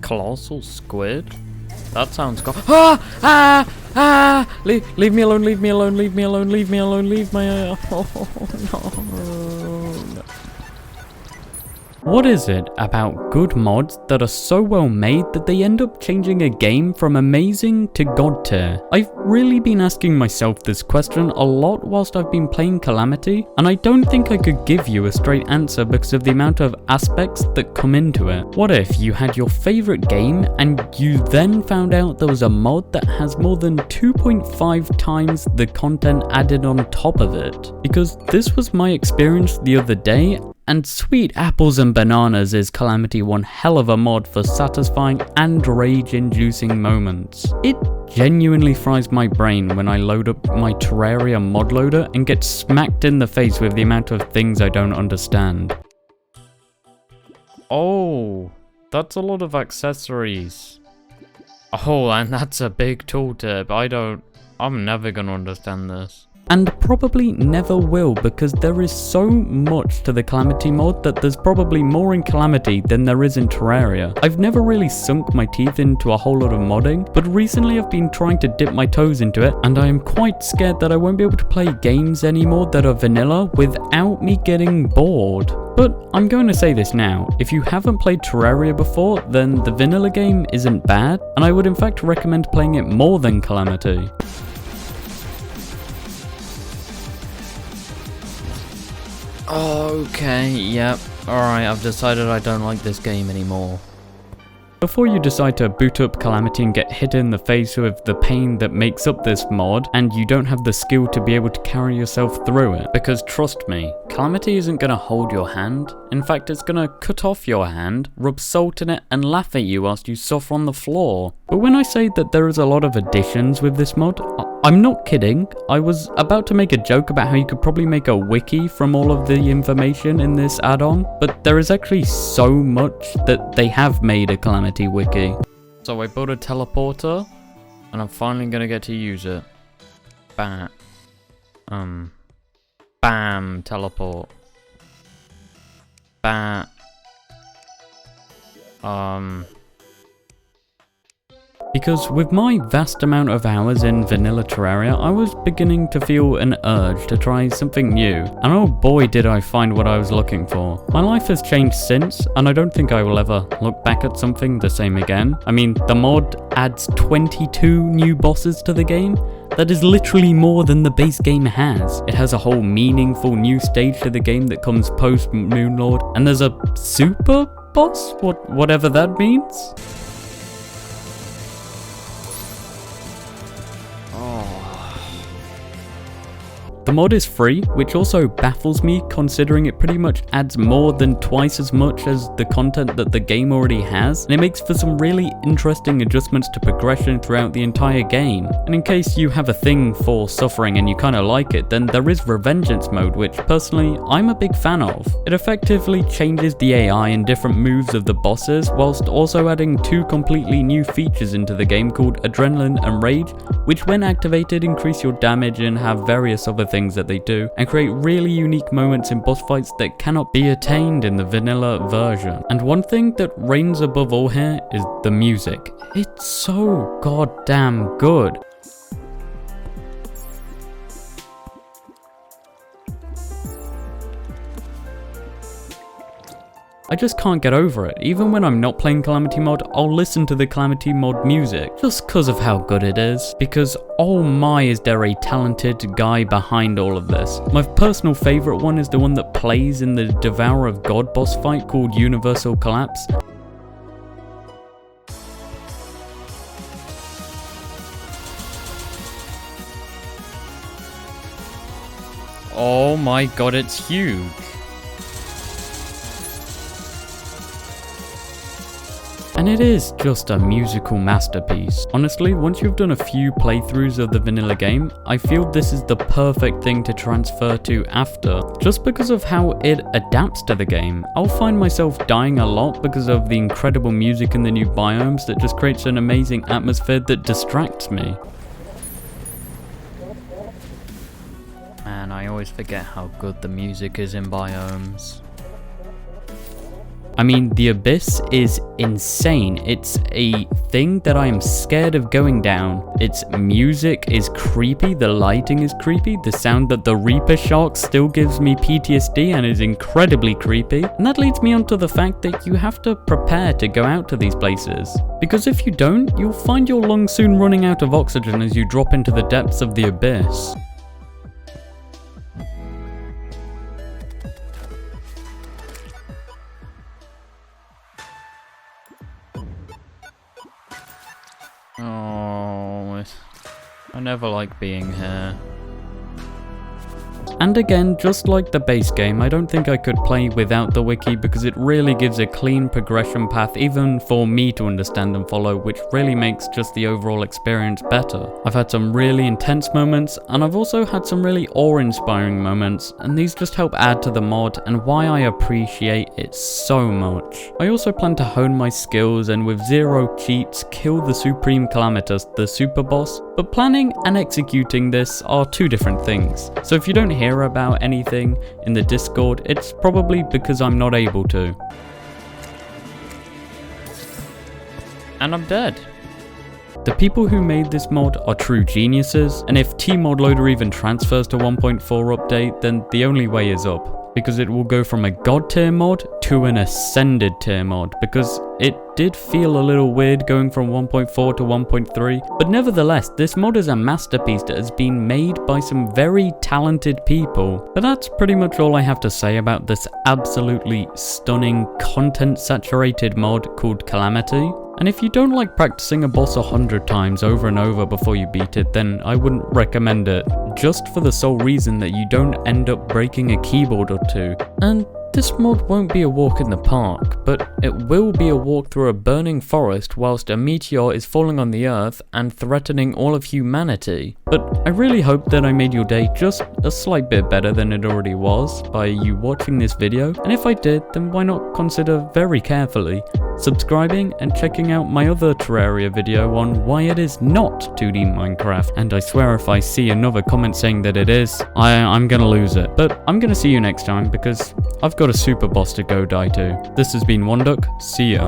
Colossal squid? That sounds leave me alone, leave me alone, leave me alone, leave me alone, leave my no. What is it about good mods that are so well made that they end up changing a game from amazing to god tier? I've really been asking myself this question a lot whilst I've been playing Calamity, and I don't think I could give you a straight answer because of the amount of aspects that come into it. What if you had your favourite game and you then found out there was a mod that has more than 2.5 times the content added on top of it? Because this was my experience the other day, and sweet apples and bananas is Calamity one hell of a mod for satisfying and rage-inducing moments. It genuinely fries my brain when I load up my Terraria mod loader and get smacked in the face with the amount of things I don't understand. Oh, that's a lot of accessories. Oh, and that's a big tooltip. I'm never gonna understand this. And probably never will, because there is so much to the Calamity mod that there's probably more in Calamity than there is in Terraria. I've never really sunk my teeth into a whole lot of modding, but recently I've been trying to dip my toes into it, and I am quite scared that I won't be able to play games anymore that are vanilla without me getting bored. But I'm going to say this now, if you haven't played Terraria before, then the vanilla game isn't bad, and I would in fact recommend playing it more than Calamity. Okay, yep. Alright, I've decided I don't like this game anymore. Before you decide to boot up Calamity and get hit in the face with the pain that makes up this mod, and you don't have the skill to be able to carry yourself through it, because trust me, Calamity isn't going to hold your hand. In fact, it's going to cut off your hand, rub salt in it, and laugh at you whilst you suffer on the floor. But when I say that there is a lot of additions with this mod, I'm not kidding. I was about to make a joke about how you could probably make a wiki from all of the information in this add-on, but there is actually so much that they have made a Calamity wiki. So I built a teleporter, and I'm finally gonna get to use it. Bam, teleport. Because with my vast amount of hours in vanilla Terraria, I was beginning to feel an urge to try something new, and oh boy did I find what I was looking for. My life has changed since, and I don't think I will ever look back at something the same again. I mean, the mod adds 22 new bosses to the game. That is literally more than the base game has. It has a whole meaningful new stage to the game that comes post Moonlord, and there's a super boss? Whatever that means? The mod is free, which also baffles me considering it pretty much adds more than twice as much as the content that the game already has, and it makes for some really interesting adjustments to progression throughout the entire game. And in case you have a thing for suffering and you kinda like it, then there is Revengeance Mode, which personally I'm a big fan of. It effectively changes the AI and different moves of the bosses, whilst also adding two completely new features into the game called Adrenaline and Rage, which when activated increase your damage and have various other things that they do, and create really unique moments in boss fights that cannot be attained in the vanilla version. And one thing that reigns above all here is the music. It's so goddamn good. I just can't get over it. Even when I'm not playing Calamity mod, I'll listen to the Calamity mod music, just cause of how good it is. Because oh my, is there a talented guy behind all of this. My personal favourite one is the one that plays in the Devourer of God boss fight called Universal Collapse. Oh my god, it's huge. And it is just a musical masterpiece. Honestly, once you've done a few playthroughs of the vanilla game, I feel this is the perfect thing to transfer to after, just because of how it adapts to the game. I'll find myself dying a lot because of the incredible music in the new biomes that just creates an amazing atmosphere that distracts me. Man, I always forget how good the music is in biomes. I mean, the abyss is insane. It's a thing that I am scared of going down. Its music is creepy, the lighting is creepy, the sound that the Reaper shark still gives me PTSD and is incredibly creepy. And that leads me on to the fact that you have to prepare to go out to these places. Because if you don't, you'll find your lungs soon running out of oxygen as you drop into the depths of the abyss. Oh, I never like being here. And again, just like the base game, I don't think I could play without the wiki because it really gives a clean progression path even for me to understand and follow, which really makes just the overall experience better. I've had some really intense moments, and I've also had some really awe-inspiring moments, and these just help add to the mod and why I appreciate it so much. I also plan to hone my skills and with 0 cheats kill the Supreme Calamitous, the super boss, but planning and executing this are 2 different things. So if you don't hear about anything in the Discord, it's probably because I'm not able to. And I'm dead. The people who made this mod are true geniuses, and if Tmod loader even transfers to 1.4 update, then the only way is up, because it will go from a god tier mod to an ascended tier mod, because it did feel a little weird going from 1.4 to 1.3, but nevertheless, this mod is a masterpiece that has been made by some very talented people. But that's pretty much all I have to say about this absolutely stunning, content-saturated mod called Calamity. And if you don't like practicing a boss 100 times over and over before you beat it, then I wouldn't recommend it, just for the sole reason that you don't end up breaking a keyboard or 2. And this mod won't be a walk in the park, but it will be a walk through a burning forest whilst a meteor is falling on the earth and threatening all of humanity. But I really hope that I made your day just a slight bit better than it already was by you watching this video, and if I did, then why not consider very carefully subscribing and checking out my other Terraria video on why it is not 2D Minecraft. And I swear if I see another comment saying that it is, I'm gonna lose it. But I'm gonna see you next time because I've got a super boss to go die to. This has been OneDuc, see ya.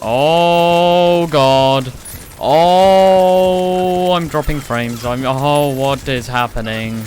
Oh god. Oh, I'm dropping frames. Oh, what is happening?